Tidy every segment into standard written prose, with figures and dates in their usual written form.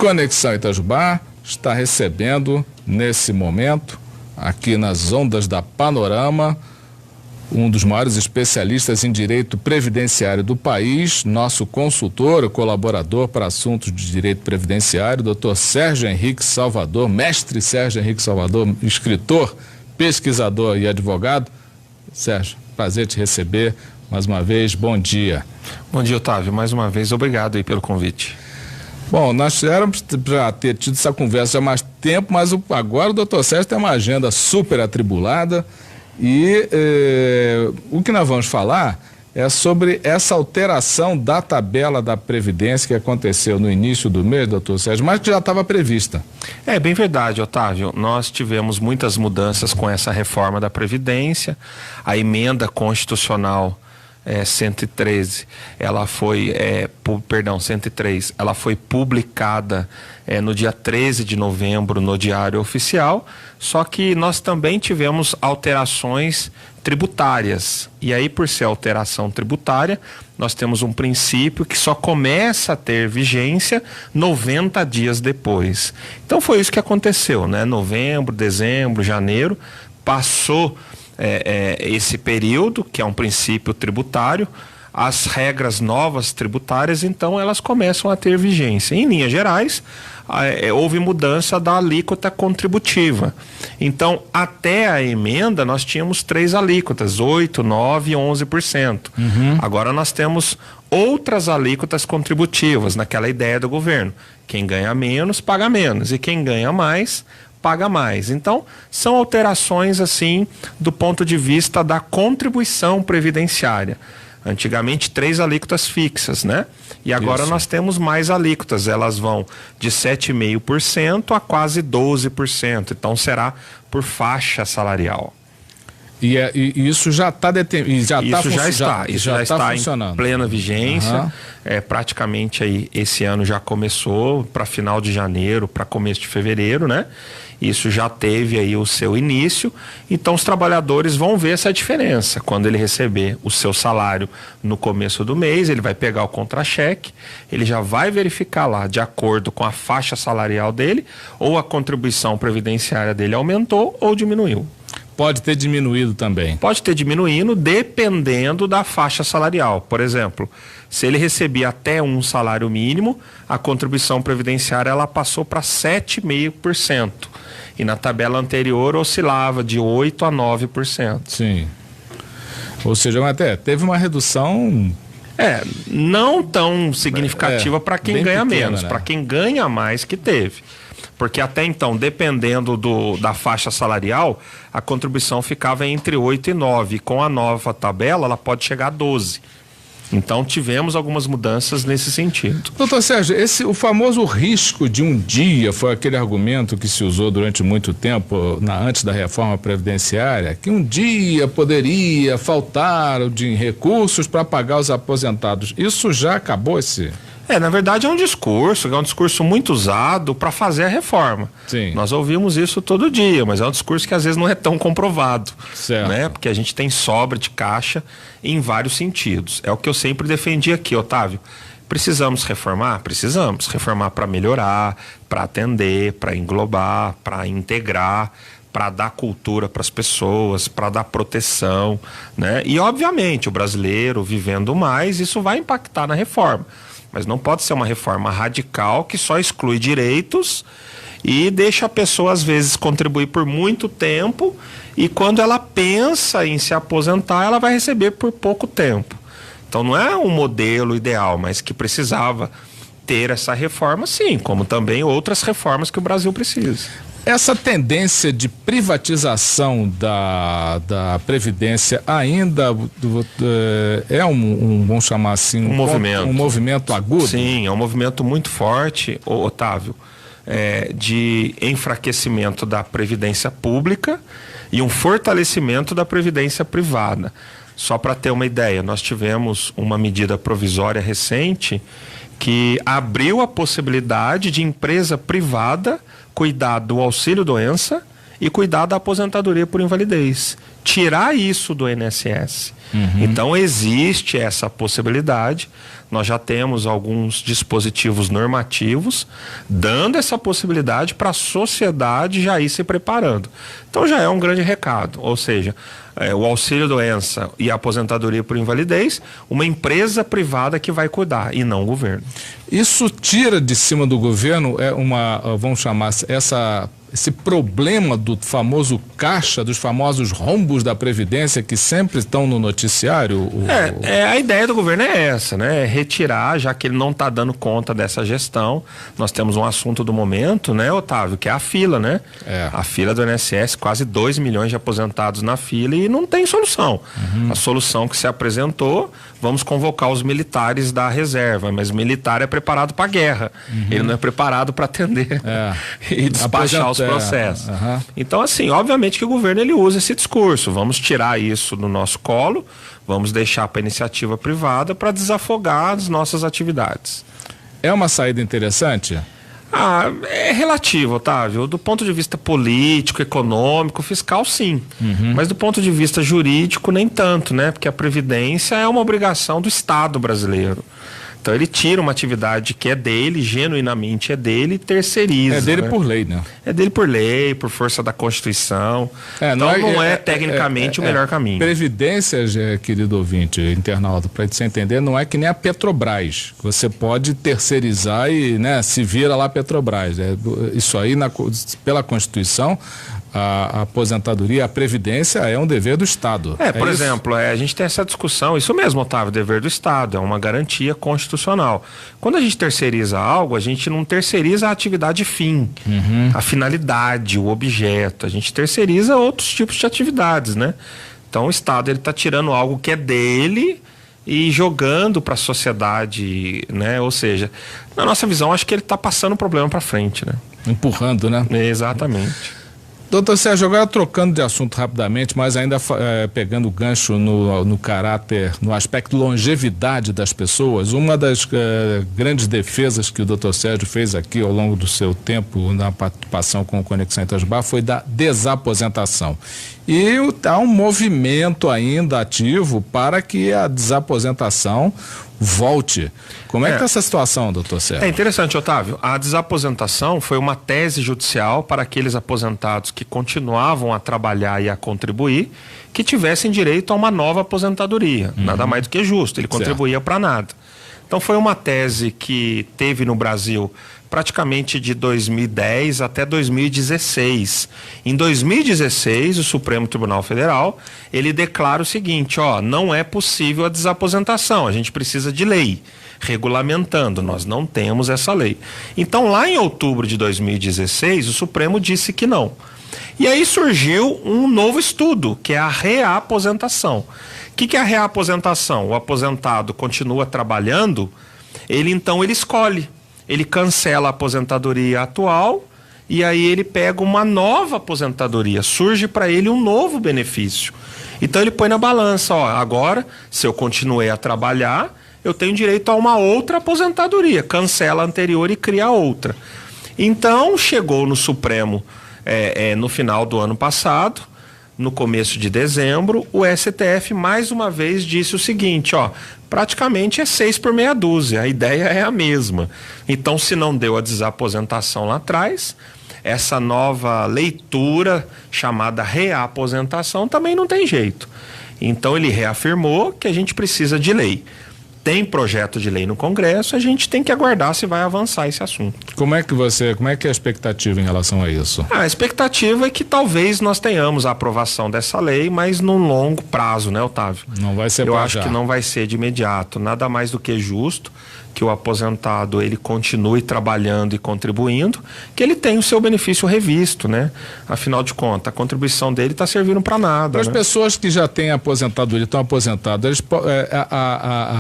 Conexão Itajubá está recebendo, nesse momento, aqui nas ondas da Panorama, um dos maiores especialistas em direito previdenciário do país, nosso consultor, colaborador para assuntos de direito previdenciário, Dr. Sérgio Henrique Salvador, mestre Sérgio Henrique Salvador, escritor, pesquisador e advogado. Sérgio, prazer te receber mais uma vez, bom dia. Bom dia, Otávio, mais uma vez, obrigado aí pelo convite. Bom, nós éramos para ter tido essa conversa há mais tempo, mas agora o doutor Sérgio tem uma agenda super atribulada e o que nós vamos falar é sobre essa alteração da tabela da Previdência que aconteceu no início do mês, doutor Sérgio, mas que já estava prevista. É bem verdade, Otávio. Nós tivemos muitas mudanças com essa reforma da Previdência, a emenda constitucional 113, ela foi, 103, ela foi publicada no dia 13 de novembro no Diário Oficial, só que nós também tivemos alterações tributárias, e aí por ser alteração tributária, nós temos um princípio que só começa a ter vigência 90 dias depois. Então foi isso que aconteceu, né? Novembro, dezembro, janeiro, passou esse período, que é um princípio tributário, as regras novas tributárias, então elas começam a ter vigência. Em linhas gerais, houve mudança da alíquota contributiva. Então, até a emenda, nós tínhamos 3 alíquotas, 8%, 9% e 11%. Agora nós temos outras alíquotas contributivas, naquela ideia do governo. Quem ganha menos, paga menos, e quem ganha mais, paga mais. Então, são alterações assim do ponto de vista da contribuição previdenciária. Antigamente 3 alíquotas fixas, né? E agora nós temos mais alíquotas, elas vão de 7,5% a quase 12%, então será por faixa salarial. E isso já está Isso já está em plena vigência. Praticamente aí esse ano já começou para final de janeiro, para começo de fevereiro, né? Isso já teve aí o seu início, então os trabalhadores vão ver essa diferença. Quando ele receber o seu salário no começo do mês, ele vai pegar o contra-cheque, ele já vai verificar lá, de acordo com a faixa salarial dele, ou a contribuição previdenciária dele aumentou ou diminuiu. Pode ter diminuído também. Pode ter diminuído dependendo da faixa salarial. Por exemplo, se ele recebia até um salário mínimo, a contribuição previdenciária ela passou para 7,5%. E na tabela anterior oscilava de 8% a 9%. Sim. Ou seja, até teve uma redução... não tão significativa para quem ganha pequena, menos, né? para quem ganha mais que teve. Porque até então, dependendo da faixa salarial, a contribuição ficava entre 8% e 9%. Com a nova tabela, ela pode chegar a 12%. Então, tivemos algumas mudanças nesse sentido. Doutor Sérgio, o famoso risco de um dia, foi aquele argumento que se usou durante muito tempo, antes da reforma previdenciária, que um dia poderia faltar de recursos para pagar os aposentados. Isso já acabou na verdade é um discurso muito usado para fazer a reforma. Sim. Nós ouvimos isso todo dia, mas é um discurso que às vezes não é tão comprovado, certo, né? Porque a gente tem sobra de caixa em vários sentidos. É o que eu sempre defendi aqui, Otávio. Precisamos reformar? Precisamos reformar para melhorar, para atender, para englobar, para integrar, para dar cultura para as pessoas, para dar proteção, né? E obviamente o brasileiro vivendo mais, isso vai impactar na reforma. Mas não pode ser uma reforma radical que só exclui direitos e deixa a pessoa, às vezes, contribuir por muito tempo e quando ela pensa em se aposentar, ela vai receber por pouco tempo. Então não é um modelo ideal, mas que precisava ter essa reforma, sim, como também outras reformas que o Brasil precisa. Essa tendência de privatização da Previdência ainda vamos chamar assim, um movimento agudo? Sim, é um movimento muito forte, Otávio, de enfraquecimento da Previdência Pública e um fortalecimento da Previdência Privada. Só para ter uma ideia, nós tivemos uma medida provisória recente que abriu a possibilidade de empresa privada cuidar do auxílio-doença e cuidar da aposentadoria por invalidez. Tirar isso do INSS. Então existe essa possibilidade. Nós já temos alguns dispositivos normativos dando essa possibilidade para a sociedade já ir se preparando. Então já é um grande recado, ou seja, o auxílio-doença e a aposentadoria por invalidez, uma empresa privada que vai cuidar e não o governo. Isso tira de cima do governo vamos chamar esse problema do famoso caixa, dos famosos rombos da Previdência que sempre estão no noticiário? A ideia do governo é essa, né? Retirar, já que ele não está dando conta dessa gestão. Nós temos um assunto do momento, né, Otávio, que é a fila, né? A fila do INSS, quase 2 milhões de aposentados na fila e não tem solução. A solução que se apresentou, vamos convocar os militares da reserva, mas o militar é preparado para a guerra. Ele não é preparado para atender e despachar os processos. Então, assim, obviamente que o governo ele usa esse discurso. Vamos tirar isso do nosso colo, vamos deixar para a iniciativa privada para desafogar as nossas atividades. É uma saída interessante? É relativo, Otávio. Do ponto de vista político, econômico, fiscal, sim. Mas do ponto de vista jurídico, nem tanto, né? Porque a Previdência é uma obrigação do Estado brasileiro. Então ele tira uma atividade que é dele, genuinamente é dele, e terceiriza. É dele, né? Por lei, né? É dele por lei, por força da Constituição. Então não é tecnicamente o melhor caminho. Previdência, querido ouvinte, internauta, para você entender, não é que nem a Petrobras. Você pode terceirizar e, né, se vira lá a Petrobras. Isso aí, pela Constituição, a aposentadoria, a previdência é um dever do Estado. Por exemplo, a gente tem essa discussão, isso mesmo, Otávio, dever do Estado, é uma garantia constitucional. Quando a gente terceiriza algo, a gente não terceiriza a atividade fim, a finalidade, o objeto, a gente terceiriza outros tipos de atividades, né? Então o Estado ele está tirando algo que é dele e jogando para a sociedade, né? Ou seja, na nossa visão, acho que ele está passando o problema para frente, né? Empurrando, né? Exatamente. Doutor Sérgio, agora trocando de assunto rapidamente, mas ainda pegando o gancho no caráter, no aspecto longevidade das pessoas, uma das grandes defesas que o doutor Sérgio fez aqui ao longo do seu tempo na participação com o Conexão Itajubá foi da desaposentação. E há um movimento ainda ativo para que a desaposentação volte. Como é que está essa situação, doutor Sérgio? É interessante, Otávio. A desaposentação foi uma tese judicial para aqueles aposentados que continuavam a trabalhar e a contribuir, que tivessem direito a uma nova aposentadoria. Nada mais do que justo, ele contribuía para nada. Então foi uma tese que teve no Brasil praticamente de 2010 até 2016. Em 2016, o Supremo Tribunal Federal, ele declara o seguinte, não é possível a desaposentação, a gente precisa de lei regulamentando, nós não temos essa lei. Então, lá em outubro de 2016, o Supremo disse que não. E aí surgiu um novo estudo, que é a reaposentação. O que é a reaposentação? O aposentado continua trabalhando, ele escolhe. Ele cancela a aposentadoria atual e aí ele pega uma nova aposentadoria, surge para ele um novo benefício. Então ele põe na balança, agora, se eu continuei a trabalhar, eu tenho direito a uma outra aposentadoria, cancela a anterior e cria outra. Então chegou no Supremo no final do ano passado, no começo de dezembro, o STF mais uma vez disse o seguinte, praticamente é 6 por meia dúzia, a ideia é a mesma. Então, se não deu a desaposentação lá atrás, essa nova leitura chamada reaposentação também não tem jeito. Então, ele reafirmou que a gente precisa de lei. Tem projeto de lei no Congresso, a gente tem que aguardar se vai avançar esse assunto. Como é que é a expectativa em relação a isso? A expectativa é que talvez nós tenhamos a aprovação dessa lei, mas num longo prazo, né, Otávio? Não vai ser Eu acho que não vai ser de imediato. Nada mais do que justo que o aposentado ele continue trabalhando e contribuindo, que ele tenha o seu benefício revisto, né? Afinal de contas, a contribuição dele está servindo para nada. Para as pessoas que já têm aposentadoria, estão aposentadas, eles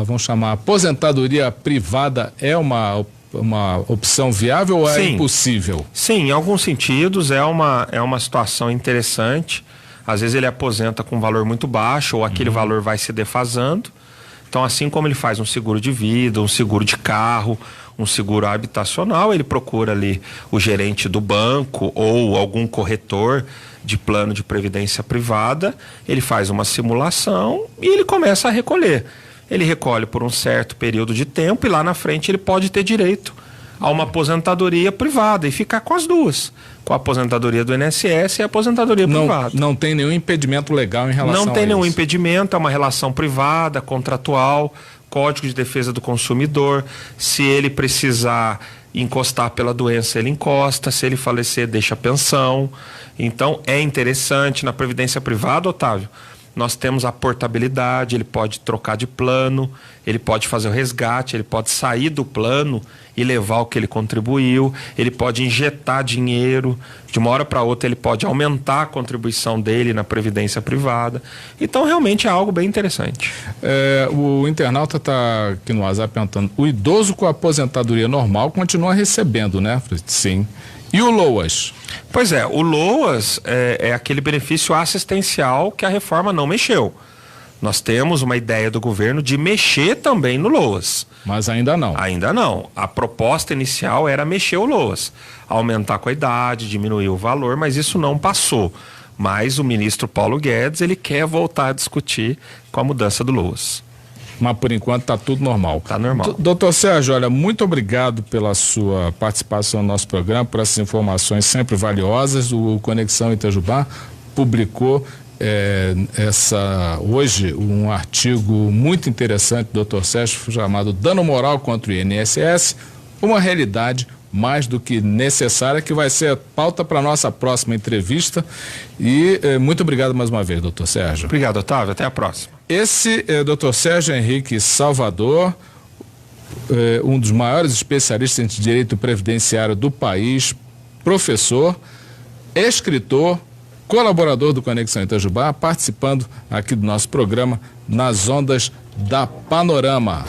vamos chamar aposentadoria privada é uma opção viável ou é impossível? Sim, em alguns sentidos é uma situação interessante. Às vezes ele aposenta com um valor muito baixo ou aquele valor vai se defasando. Então, assim como ele faz um seguro de vida, um seguro de carro, um seguro habitacional, ele procura ali o gerente do banco ou algum corretor de plano de previdência privada, ele faz uma simulação e ele começa a recolher. Ele recolhe por um certo período de tempo e lá na frente ele pode ter direito a uma aposentadoria privada e ficar com as duas, com a aposentadoria do INSS e a aposentadoria privada. Não tem nenhum impedimento legal em relação a isso? Não tem nenhum impedimento, é uma relação privada, contratual, Código de Defesa do Consumidor. Se ele precisar encostar pela doença, ele encosta. Se ele falecer, deixa a pensão. Então, é interessante. Na previdência privada, Otávio, nós temos a portabilidade, ele pode trocar de plano, ele pode fazer o resgate, ele pode sair do plano e levar o que ele contribuiu, ele pode injetar dinheiro, de uma hora para outra ele pode aumentar a contribuição dele na previdência privada. Então realmente é algo bem interessante. O internauta está aqui no WhatsApp perguntando, o idoso com aposentadoria normal continua recebendo, né? Sim. E o LOAS? Pois é, o LOAS é aquele benefício assistencial que a reforma não mexeu. Nós temos uma ideia do governo de mexer também no LOAS. Mas ainda não. Ainda não. A proposta inicial era mexer o LOAS, aumentar com a idade, diminuir o valor, mas isso não passou. Mas o ministro Paulo Guedes, ele quer voltar a discutir com a mudança do LOAS. Mas por enquanto está tudo normal. Está normal. Doutor Sérgio, olha, muito obrigado pela sua participação no nosso programa, por essas informações sempre valiosas. O Conexão Itajubá publicou hoje um artigo muito interessante do Dr. Sérgio, chamado Dano Moral contra o INSS, uma realidade mais do que necessária, que vai ser a pauta para a nossa próxima entrevista. E muito obrigado mais uma vez, doutor Sérgio. Obrigado, Otávio. Até a próxima. Esse é o doutor Sérgio Henrique Salvador, um dos maiores especialistas em direito previdenciário do país, professor, escritor, colaborador do Conexão Itajubá, participando aqui do nosso programa nas ondas da Panorama.